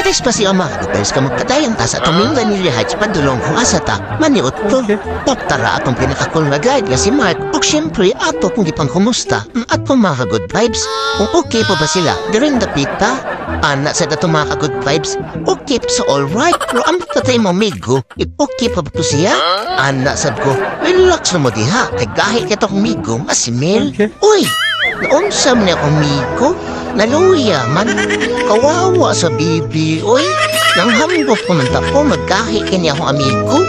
Katis pa siya makagupes ka magkatayang ta sa tuminggan ni Rihatch padulong kung asa ta. Maniot ko. Tara atong pinakakul nga guide nga si Mark. O syempre ato kung gipang kumusta. At kung mga good vibes. Kung okay pa ba sila? During the pita. Ana sa dato mga good vibes. Okay so alright. Pero ang tatay mo migo. If okay pa ba to siya? Ana sad ko. Relax na mo diha. Kay gahit kitong migo. Asimil. Uy! Naunsa man akong migo. Naluya man. Kawawa sa bibi. Uy! Nang hambok ko man po, magkahi kanya akong amigo.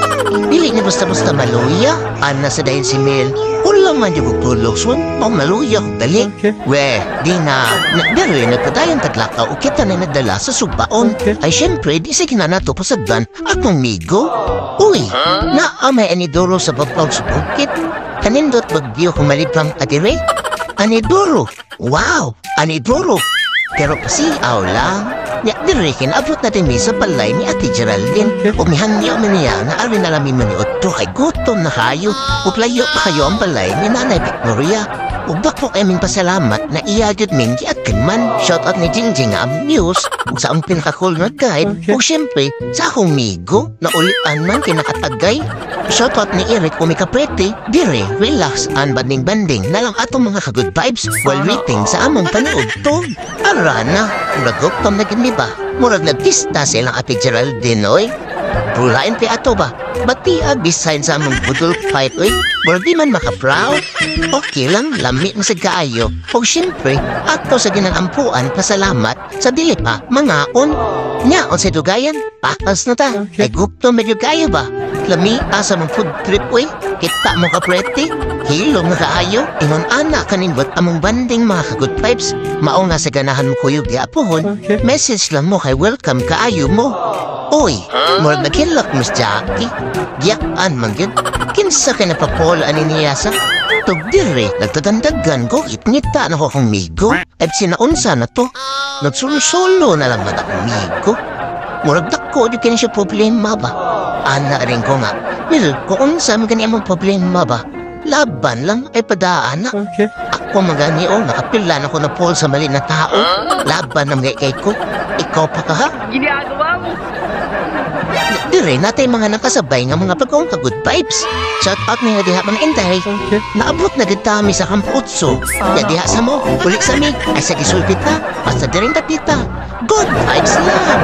Dili niya basta-basta maluya. Ana sa dahil si Mel. Ulang man yung tulog. So, maluya ko dali. We, di na. Pero yun, nagpatayang taglakaw. O kita na nadala sa subaon. Ay, syempre, di sige na nato pasadban akong migo. Uy! Naamay anidoro sa babaw sa bukit. Kanindot bagyo kung malibang atire. Anidoro! Wow! Anidoro! Pero pasiaw lang. Dirikin, abot natin mi sa palay ni Ate Geraldine. Umihangyaw man niya na arin alamin mo ni Otto kay gutom na kayo. Uplayo pa kayo ang balay ni Nanay Victoria. Ubak po kaming pasalamat na iyagad min di akin man. Shoutout ni Jingjing nga ang news sa ang pinakakul na guide. O syempre, sa akong migo na ulitan man kinakatagay. Shoutout ni Eric Umikaprete. Dire, relax and banding-banding na lang atong mga ka-good vibes while waiting sa among panood to. Arana, nagupam na gini ba? Murag nagpista silang Ate Geraldine, oy. Pulain pa ato ba? Bati bisayin sa among budol fight, oy. Murag di man maka-proud. Okay lang, lamit na sa kaayo. O siyempre, ato sa ginanampuan, pasalamat sa dili pa, mga on. Nya, on sa dugayan, pakas na ta. Ay gupto medyo kaya ba? Lami, asa mong food trip, oy. Kita mo ka prete. Hilong na kaayo. Ingon anak kaninbot among banding mga ka-good vibes. Mao nga sa ganahan mo kuyog di apuhon. Message lang mo kay welcome kaayo mo. Oy, murag naghilak mo sa Jackie. Giyaan man yun. Kinsa ka napapola ani niya sa tugdiri. Nagtadandagan ko, itngita na ko akong migo. Ay sinaunsa na to. Nagsulo-solo na lang man akong migo. Murag dako, di kanya siya problema ba? Ana rin ko nga. Pero kung unsa man ganyan mong problema ba? Laban lang ay padaan na. Ako magani o, nakapilan ako na Paul sa mali na tao. Laban na mga ko. Ikaw pa ka ha? Ginagawa mo! Dire natay mga nakasabay nga mga pagkong ka-good vibes. Shout out na diha mga intay. Naabot na gitami sa kamputso. Diha sa mo, ulit sa mig. Ay sa gisulpit na, basta diring tapita. Good vibes lang!